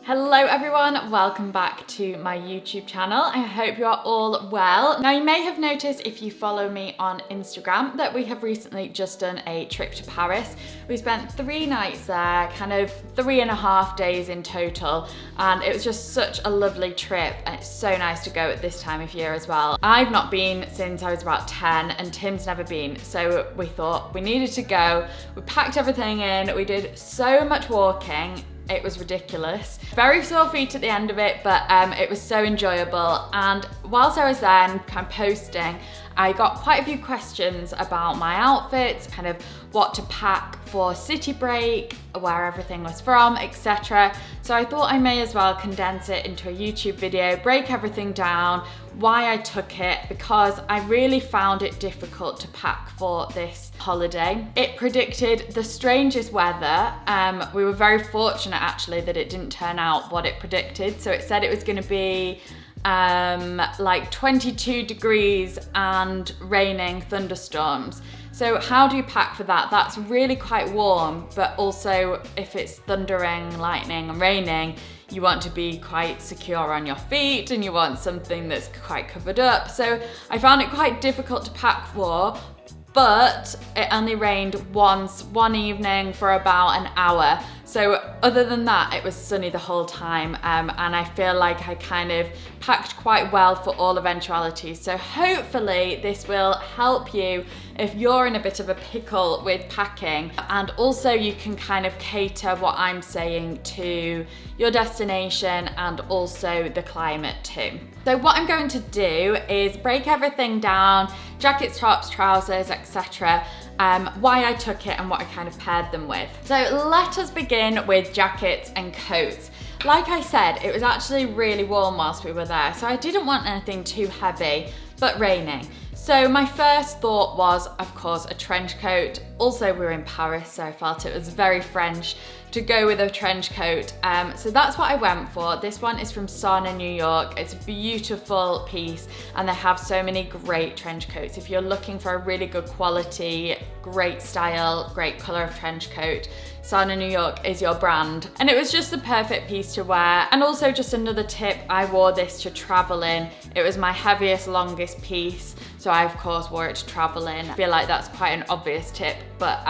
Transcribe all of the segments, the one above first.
Hello everyone, welcome back to my YouTube channel. I hope you are all well. Now you may have noticed if you follow me on Instagram that we have recently just done a trip to Paris. We spent 3 nights there, kind of 3.5 days in total, and it was just such a lovely trip and it's so nice to go at this time of year as well. I've not been since I was about 10 and Tim's never been, so we thought we needed to go. We packed everything in, we did so much walking. It was ridiculous. Very sore feet at the end of it, but it was so enjoyable. And whilst I was there and kind of posting, I got quite a few questions about my outfits, kind of what to pack for city break, where everything was from, etc. So I thought I may as well condense it into a YouTube video, break everything down, why I took it, because I really found it difficult to pack for this holiday. It predicted the strangest weather. We were very fortunate actually that it didn't turn out what it predicted. So it said it was going to be like 22 degrees and raining thunderstorms. So how do you pack for that? That's really quite warm, but also if it's thundering, lightning and raining, you want to be quite secure on your feet and you want something that's quite covered up. So I found it quite difficult to pack for, but it only rained once, one evening for about an hour. So other than that, it was sunny the whole time, and I feel like I kind of packed quite well for all eventualities. So hopefully this will help you if you're in a bit of a pickle with packing, and also you can kind of cater what I'm saying to your destination and also the climate too. So what I'm going to do is break everything down, jackets, tops, trousers, etc. Why I took it and what I kind of paired them with. So let us begin with jackets and coats. Like I said, it was actually really warm whilst we were there, so I didn't want anything too heavy, but raining. So my first thought was, of course, a trench coat. Also, we were in Paris, so I felt it was very French to go with a trench coat. So that's what I went for. This one is from Sana, New York. It's a beautiful piece and they have so many great trench coats. If you're looking for a really good quality, great style, great color of trench coat, Sana, New York is your brand. And it was just the perfect piece to wear. And also just another tip, I wore this to travel in. It was my heaviest, longest piece. So I of course wore it to travel in. I feel like that's quite an obvious tip, but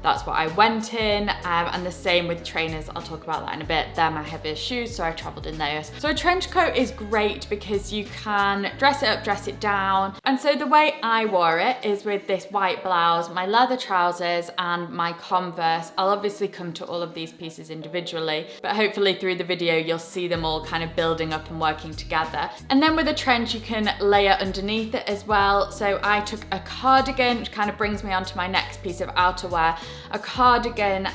that's what I went in. And the same with trainers, I'll talk about that in a bit. They're my heaviest shoes, so I traveled in those. So a trench coat is great because you can dress it up, dress it down. And so the way I wore it is with this white blouse, my leather trousers and my Converse. I'll obviously come to all of these pieces individually, but hopefully through the video you'll see them all kind of building up and working together. And then with a trench you can layer underneath it as well. So I took a cardigan, which kind of brings me on to my next piece of outerwear. A cardigan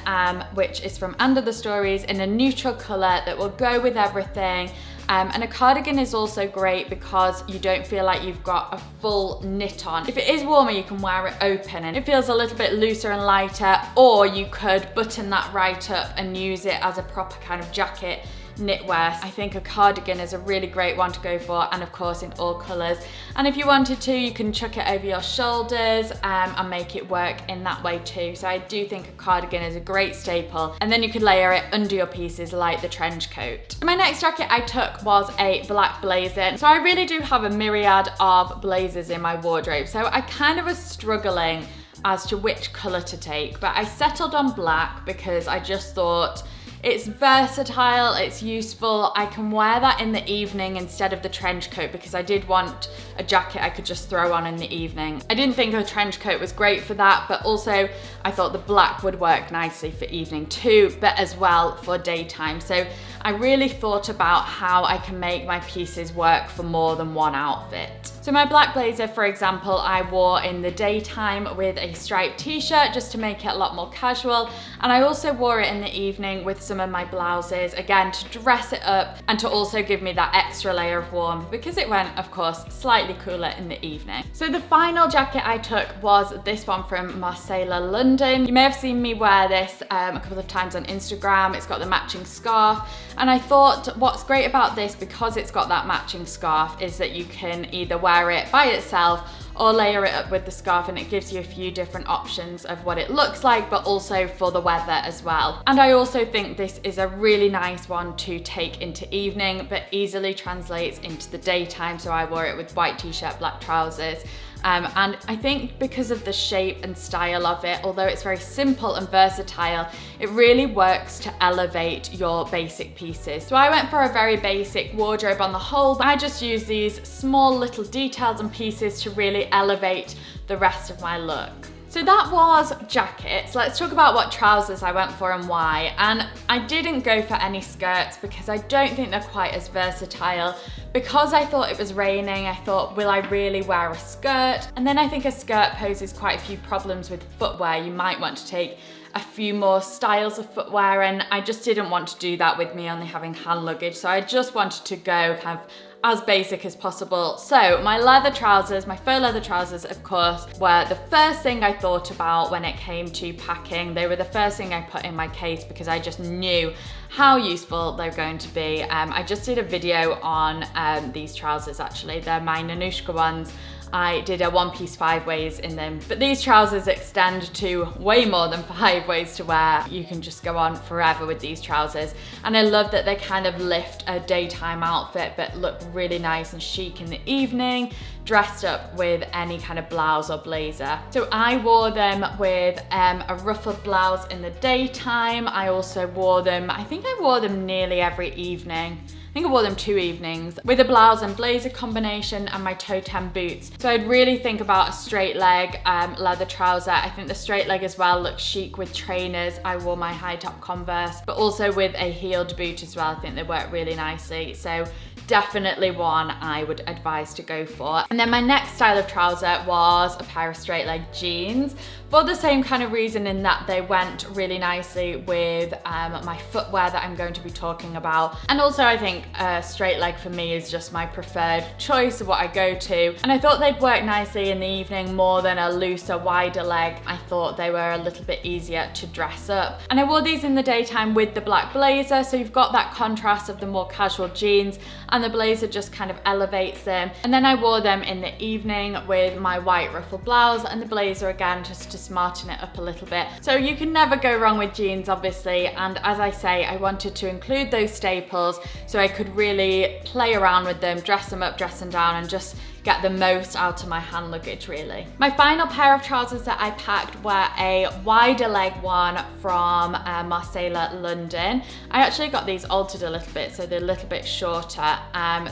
which is from Under the Stories in a neutral colour that will go with everything. And a cardigan is also great because you don't feel like you've got a full knit on. If it is warmer, you can wear it open and it feels a little bit looser and lighter, or you could button that right up and use it as a proper kind of jacket knitwear. I think a cardigan is a really great one to go for, and of course in all colours. And if you wanted to, you can chuck it over your shoulders and make it work in that way too. So I do think a cardigan is a great staple, and then you could layer it under your pieces like the trench coat. My next jacket I took was a black blazer. So I really do have a myriad of blazers in my wardrobe, so I kind of was struggling as to which colour to take, but I settled on black because I just thought it's versatile, it's useful. I can wear that in the evening instead of the trench coat because I did want a jacket I could just throw on in the evening. I didn't think a trench coat was great for that, but also I thought the black would work nicely for evening too, but as well for daytime. So I really thought about how I can make my pieces work for more than one outfit. So my black blazer, for example, I wore in the daytime with a striped t-shirt just to make it a lot more casual. And I also wore it in the evening with some of my blouses, again, to dress it up and to also give me that extra layer of warmth because it went, of course, slightly cooler in the evening. So the final jacket I took was this one from Marcella, London. You may have seen me wear this a couple of times on Instagram. It's got the matching scarf. And I thought what's great about this, because it's got that matching scarf, is that you can either wear it by itself or layer it up with the scarf, and it gives you a few different options of what it looks like, but also for the weather as well. And I also think this is a really nice one to take into evening, but easily translates into the daytime. So I wore it with white t-shirt, black trousers. And I think because of the shape and style of it, although it's very simple and versatile, it really works to elevate your basic pieces. So I went for a very basic wardrobe on the whole, but I just use these small little details and pieces to really elevate the rest of my look. So that was jackets. Let's talk about what trousers I went for and why. And I didn't go for any skirts because I don't think they're quite as versatile. Because I thought it was raining, I thought, will I really wear a skirt? And then I think a skirt poses quite a few problems with footwear. You might want to take a few more styles of footwear, and I just didn't want to do that with me only having hand luggage. So I just wanted to go kind of as basic as possible. So my leather trousers, my faux leather trousers, of course, were the first thing I thought about when it came to packing. They were the first thing I put in my case because I just knew how useful they're going to be. I just did a video on these trousers actually. They're my Nanushka ones. I did a one-piece 5 ways in them, but these trousers extend to way more than 5 ways to wear. You can just go on forever with these trousers. And I love that they kind of lift a daytime outfit, but look really nice and chic in the evening, dressed up with any kind of blouse or blazer. So I wore them with a ruffled blouse in the daytime. I also wore them, I think I wore them nearly every evening. I think I wore them 2 evenings with a blouse and blazer combination and my toe-tam boots. So I'd really think about a straight leg leather trouser. I think the straight leg as well looks chic with trainers. I wore my high top Converse, but also with a heeled boot as well. I think they work really nicely. So definitely one I would advise to go for. And then my next style of trouser was a pair of straight leg jeans for the same kind of reason, in that they went really nicely with my footwear that I'm going to be talking about. And also I think a straight leg for me is just my preferred choice of what I go to. And I thought they'd work nicely in the evening more than a looser, wider leg. I thought they were a little bit easier to dress up. And I wore these in the daytime with the black blazer. So you've got that contrast of the more casual jeans, and the blazer just kind of elevates them. And then I wore them in the evening with my white ruffled blouse and the blazer again, just to smarten it up a little bit. So you can never go wrong with jeans, obviously. And as I say, I wanted to include those staples so I could really play around with them, dress them up, dress them down, and just get the most out of my hand luggage, really. My final pair of trousers that I packed were a wider leg one from Marcella London. I actually got these altered a little bit, so they're a little bit shorter,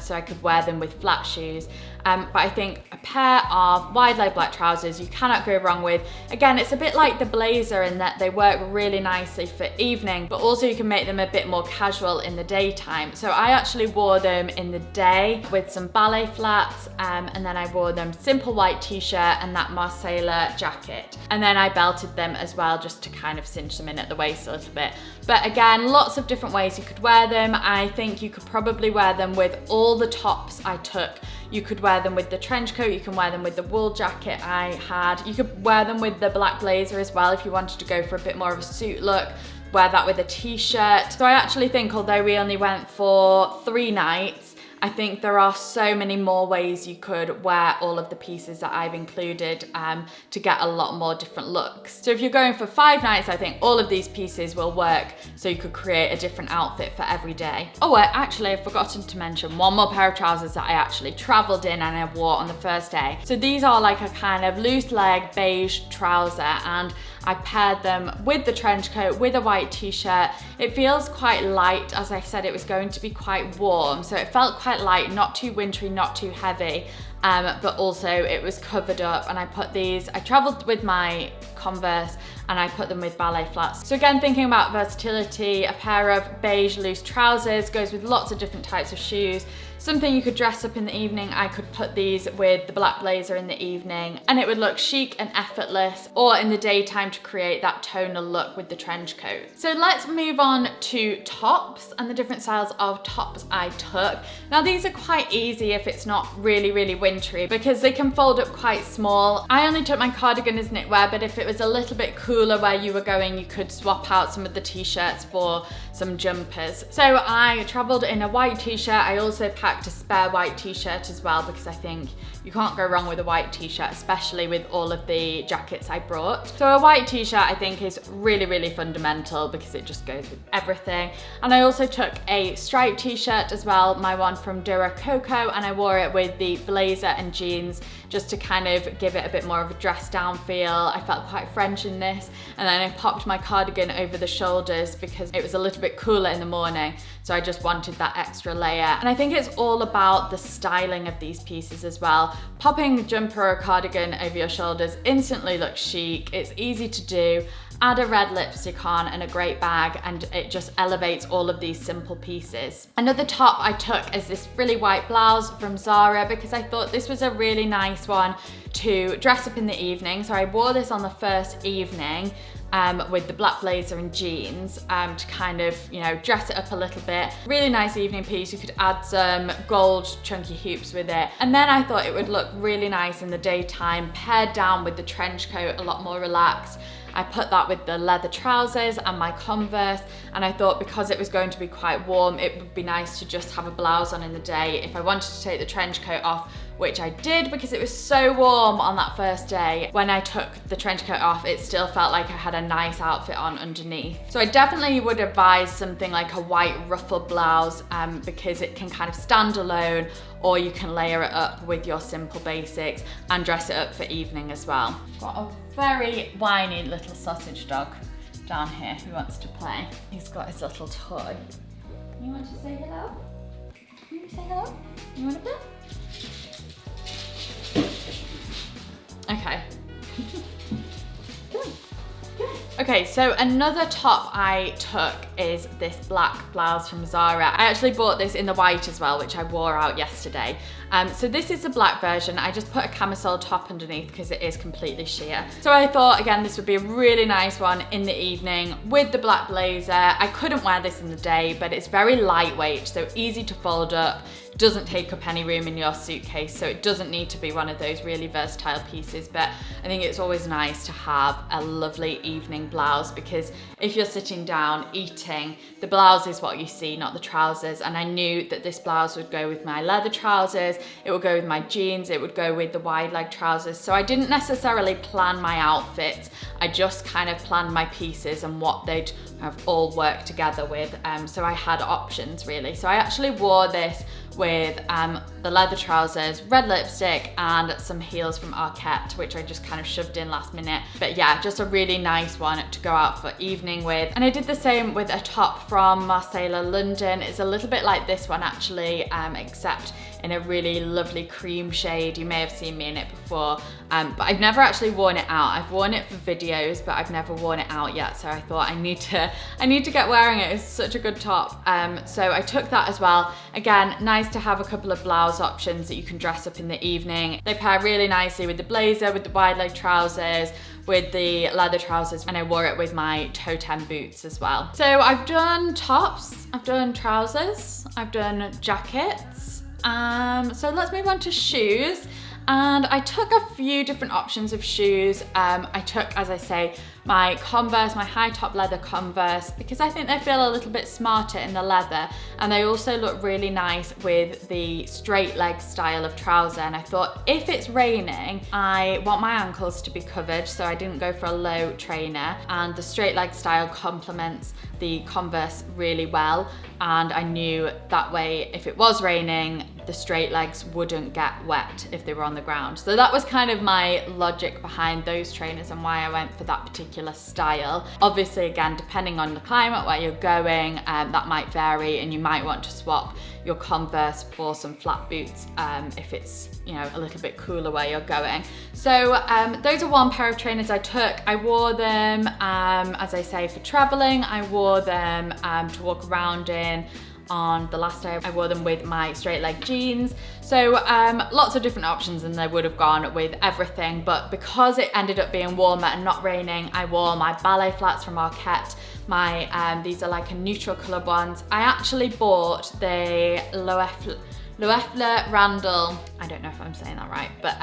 so I could wear them with flat shoes. But I think a pair of wide leg black trousers you cannot go wrong with. Again, it's a bit like the blazer in that they work really nicely for evening, but also you can make them a bit more casual in the daytime. So I actually wore them in the day with some ballet flats, and then I wore them simple white t-shirt and that Marcella jacket. And then I belted them as well, just to kind of cinch them in at the waist a little bit. But again, lots of different ways you could wear them. I think you could probably wear them with all the tops I took. You could wear them with the trench coat, you can wear them with the wool jacket I had. You could wear them with the black blazer as well if you wanted to go for a bit more of a suit look. Wear that with a t-shirt. So I actually think, although we only went for 3 nights, I think there are so many more ways you could wear all of the pieces that I've included to get a lot more different looks. So if you're going for 5 nights, I think all of these pieces will work, so you could create a different outfit for every day. Oh, actually, I've forgotten to mention one more pair of trousers that I actually traveled in and I wore on the first day. So these are like a kind of loose leg beige trouser, and I paired them with the trench coat with a white t-shirt. It feels quite light. As I said, it was going to be quite warm, so it felt quite light, not too wintry, not too heavy, but also it was covered up. And I traveled with my Converse and I put them with ballet flats. So again, thinking about versatility, a pair of beige loose trousers goes with lots of different types of shoes. Something you could dress up in the evening, I could put these with the black blazer in the evening and it would look chic and effortless, or in the daytime to create that tonal look with the trench coat. So let's move on to tops and the different styles of tops I took. Now these are quite easy if it's not really, really windy wintry because they can fold up quite small. I only took my cardigan as knitwear, but if it was a little bit cooler where you were going, you could swap out some of the t-shirts for some jumpers. So I traveled in a white t-shirt. I also packed a spare white t-shirt as well because I think you can't go wrong with a white t-shirt, especially with all of the jackets I brought. So a white t-shirt I think is really, really fundamental because it just goes with everything. And I also took a striped t-shirt as well, my one from Dura Coco, and I wore it with the blazer and jeans just to kind of give it a bit more of a dress down feel. I felt quite French in this. And then I popped my cardigan over the shoulders because it was a little bit cooler in the morning. So I just wanted that extra layer. And I think it's all about the styling of these pieces as well. Popping a jumper or a cardigan over your shoulders instantly looks chic. It's easy to do. Add a red lipstick on and a great bag and it just elevates all of these simple pieces. Another top I took is this frilly white blouse from Zara because I thought this was a really nice one to dress up in the evening. So I wore this on the first evening with the black blazer and jeans to kind of, you know, dress it up a little bit. Really nice evening piece. You could add some gold chunky hoops with it. And then I thought it would look really nice in the daytime, paired down with the trench coat, a lot more relaxed. I put that with the leather trousers and my Converse, and I thought because it was going to be quite warm, it would be nice to just have a blouse on in the day if I wanted to take the trench coat off, which I did because it was so warm on that first day. When I took the trench coat off, it still felt like I had a nice outfit on underneath. So I definitely would advise something like a white ruffled blouse because it can kind of stand alone, or you can layer it up with your simple basics and dress it up for evening as well. Got a very whiny little sausage dog down here who wants to play. He's got his little toy. You want to say hello? You want to say hello? You want to play? Okay. Okay, so another top I took is this black blouse from Zara. I actually bought this in the white as well, which I wore out yesterday. So this is the black version. I just put a camisole top underneath because it is completely sheer. So I thought, again, this would be a really nice one in the evening with the black blazer. I couldn't wear this in the day, but it's very lightweight, so easy to fold up. Doesn't take up any room in your suitcase, so it doesn't need to be one of those really versatile pieces, but I think it's always nice to have a lovely evening blouse because if you're sitting down eating, the blouse is what you see, not the trousers. And I knew that this blouse would go with my leather trousers, it would go with my jeans, it would go with the wide leg trousers. So I didn't necessarily plan my outfit, I just kind of planned my pieces and what they'd have all worked together with. So I had options really. So I actually wore this with the leather trousers, red lipstick, and some heels from Arquette, which I just kind of shoved in last minute. But yeah, just a really nice one to go out for evening with. And I did the same with a top from Marcella London. It's a little bit like this one actually, except in a really lovely cream shade. You may have seen me in it before, but I've never actually worn it out. I've worn it for videos, but I've never worn it out yet. So I thought I need to get wearing it. It's such a good top. So I took that as well. Again, nice to have a couple of blouse options that you can dress up in the evening. They pair really nicely with the blazer, with the wide leg trousers, with the leather trousers, and I wore it with my toe-ten boots as well. So I've done tops, I've done trousers, I've done jackets. So let's move on to shoes. And I took a few different options of shoes. I took, as I say, my Converse, my high top leather Converse, because I think they feel a little bit smarter in the leather, and they also look really nice with the straight leg style of trouser. And I thought if it's raining, I want my ankles to be covered, so I didn't go for a low trainer, and the straight leg style complements the Converse really well. And I knew that way if it was raining, the straight legs wouldn't get wet if they were on the ground. So that was kind of my logic behind those trainers and why I went for that particular style. Obviously, again, depending on the climate where you're going, that might vary, and you might want to swap your Converse for some flat boots if it's, you know, a little bit cooler where you're going. So those are one pair of trainers I took. I wore them, as I say, for traveling. I wore them to walk around in. On the last day, I wore them with my straight leg jeans. So lots of different options, and they would have gone with everything, but because it ended up being warmer and not raining, I wore my ballet flats from Arquette. these are like a neutral colour ones. I actually bought the Loeffler, Randall, I don't know if I'm saying that right, but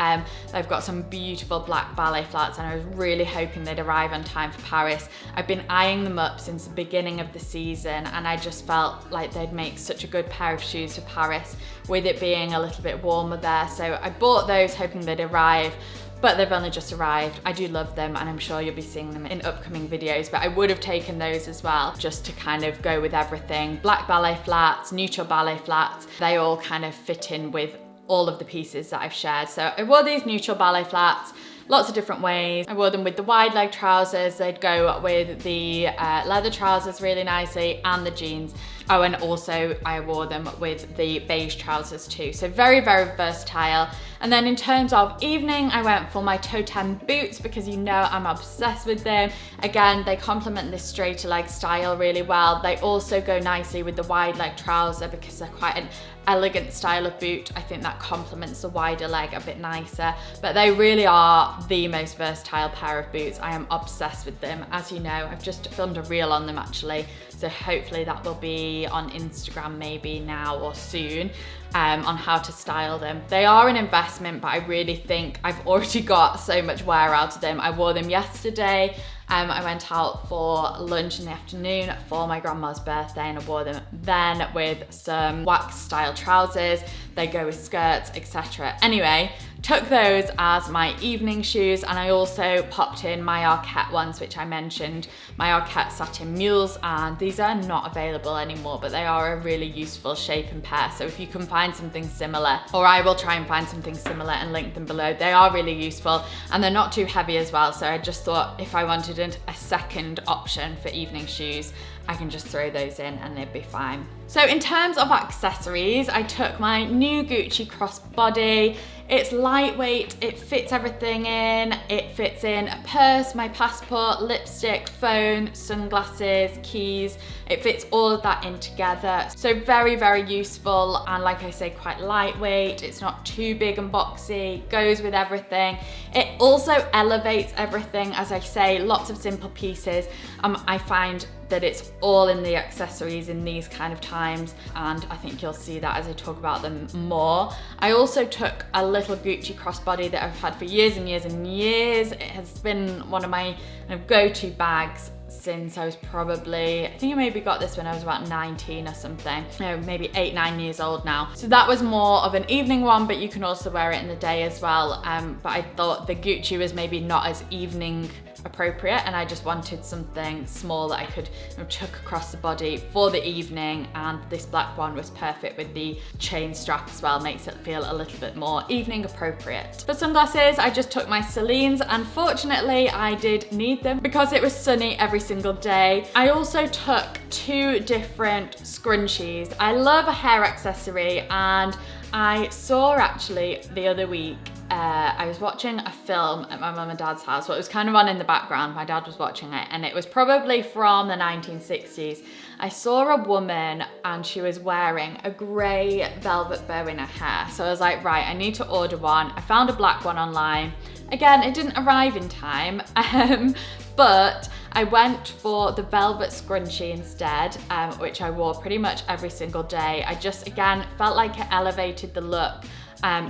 they've got some beautiful black ballet flats, and I was really hoping they'd arrive on time for Paris. I've been eyeing them up since the beginning of the season, and I just felt like they'd make such a good pair of shoes for Paris, with it being a little bit warmer there. So I bought those hoping they'd arrive, but they've only just arrived. I do love them, and I'm sure you'll be seeing them in upcoming videos, but I would have taken those as well, just to kind of go with everything. Black ballet flats, neutral ballet flats, they all kind of fit in with all of the pieces that I've shared. So I wore these neutral ballet flats lots of different ways. I wore them with the wide leg trousers. They'd go with the leather trousers really nicely, and the jeans. Oh, and also I wore them with the beige trousers too. So very, very versatile. And then in terms of evening, I went for my totem boots, because you know I'm obsessed with them. Again, they complement this straighter leg style really well. They also go nicely with the wide leg trouser, because they're quite an elegant style of boot. I think that complements the wider leg a bit nicer, but they really are the most versatile pair of boots. I am obsessed with them. As you know, I've just filmed a reel on them actually, so hopefully that will be on Instagram maybe now or soon, on how to style them. They are an investment, but I really think I've already got so much wear out of them. I wore them yesterday. I went out for lunch in the afternoon for my grandma's birthday, and I wore them then with some wax style trousers. They go with skirts, etc. Anyway, took those as my evening shoes, and I also popped in my Arquette ones, which I mentioned, my Arquette satin mules, and these are not available anymore, but they are a really useful shape and pair. So if you can find something similar, or I will try and find something similar and link them below, they are really useful, and they're not too heavy as well. So I just thought if I wanted a second option for evening shoes, I can just throw those in and they'd be fine. So in terms of accessories, I took my new Gucci crossbody. It's lightweight, it fits everything in. It fits in a purse, my passport, lipstick, phone, sunglasses, keys. It fits all of that in together. So very, very useful, and like I say, quite lightweight. It's not too big and boxy, goes with everything. It also elevates everything, as I say, lots of simple pieces. I find that it's all in the accessories in these kind of times, and I think you'll see that as I talk about them more. I also took a little Gucci crossbody that I've had for years and years and years. It has been one of my kind of go-to bags since I was probably, I think I maybe got this when I was about 19 or something. No, maybe 8, 9 years old now. So that was more of an evening one, but you can also wear it in the day as well. But I thought the Gucci was maybe not as evening appropriate, and I just wanted something small that I could chuck across the body for the evening, and this black one was perfect with the chain strap as well, makes it feel a little bit more evening appropriate. For sunglasses, I just took my Celine's. Unfortunately, I did need them because it was sunny every single day. I also took 2 different scrunchies. I love a hair accessory, and I saw actually the other week, I was watching a film at my mum and dad's house. Well, it was kind of on in the background. My dad was watching it, and it was probably from the 1960s. I saw a woman, and she was wearing a grey velvet bow in her hair. So I was like, right, I need to order one. I found a black one online. Again, it didn't arrive in time, but I went for the velvet scrunchie instead, which I wore pretty much every single day. I just, again, felt like it elevated the look.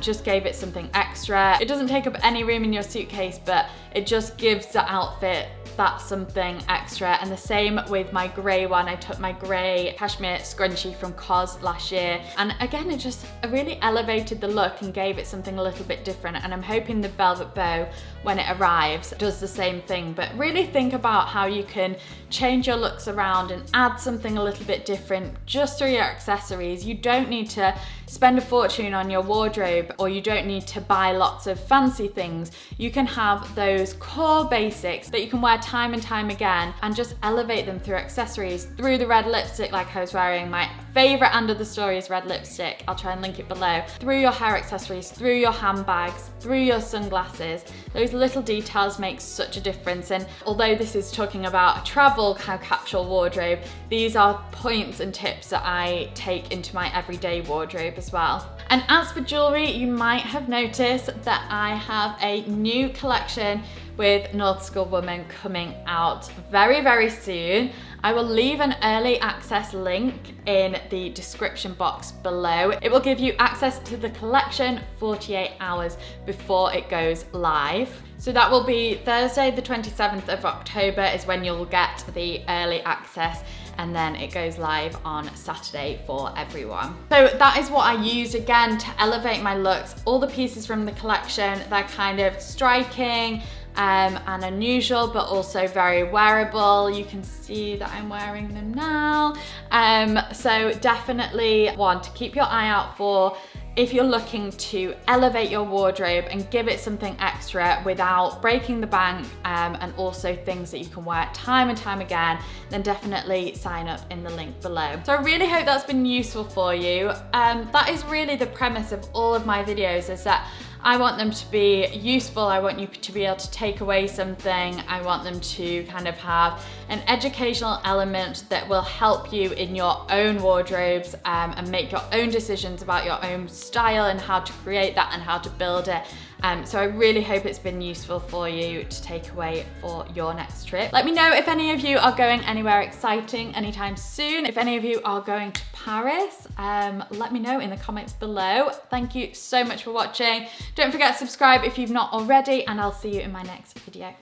Just gave it something extra. It doesn't take up any room in your suitcase, but it just gives the outfit that something extra. And the same with my grey one. I took my grey cashmere scrunchie from COS last year, and again, it just really elevated the look and gave it something a little bit different. And I'm hoping the velvet bow, when it arrives, does the same thing. But really think about how you can change your looks around and add something a little bit different just through your accessories. You don't need to spend a fortune on your wardrobe, or you don't need to buy lots of fancy things. You can have those core basics that you can wear time and time again, and just elevate them through accessories, through the red lipstick like I was wearing. My favorite End of the Story is red lipstick. I'll try and link it below. Through your hair accessories, through your handbags, through your sunglasses. Those little details make such a difference. And although this is talking about a travel kind of capsule wardrobe, these are points and tips that I take into my everyday wardrobe as well. And as for jewelry, you might have noticed that I have a new collection with Nautical Woman coming out very, very soon. I will leave an early access link in the description box below. It will give you access to the collection 48 hours before it goes live. So that will be Thursday the 27th of October is when you'll get the early access, and then it goes live on Saturday for everyone. So that is what I use again to elevate my looks. All the pieces from the collection, they're kind of striking and unusual, but also very wearable. You can see that I'm wearing them now. So definitely one to keep your eye out for if you're looking to elevate your wardrobe and give it something extra without breaking the bank, and also things that you can wear time and time again, then definitely sign up in the link below. So I really hope that's been useful for you. That is really the premise of all of my videos, is that I want them to be useful. I want you to be able to take away something. I want them to kind of have an educational element that will help you in your own wardrobes, and make your own decisions about your own style and how to create that and how to build it. So I really hope it's been useful for you to take away for your next trip. Let me know if any of you are going anywhere exciting anytime soon. If any of you are going to Paris, let me know in the comments below. Thank you so much for watching. Don't forget to subscribe if you've not already, and I'll see you in my next video.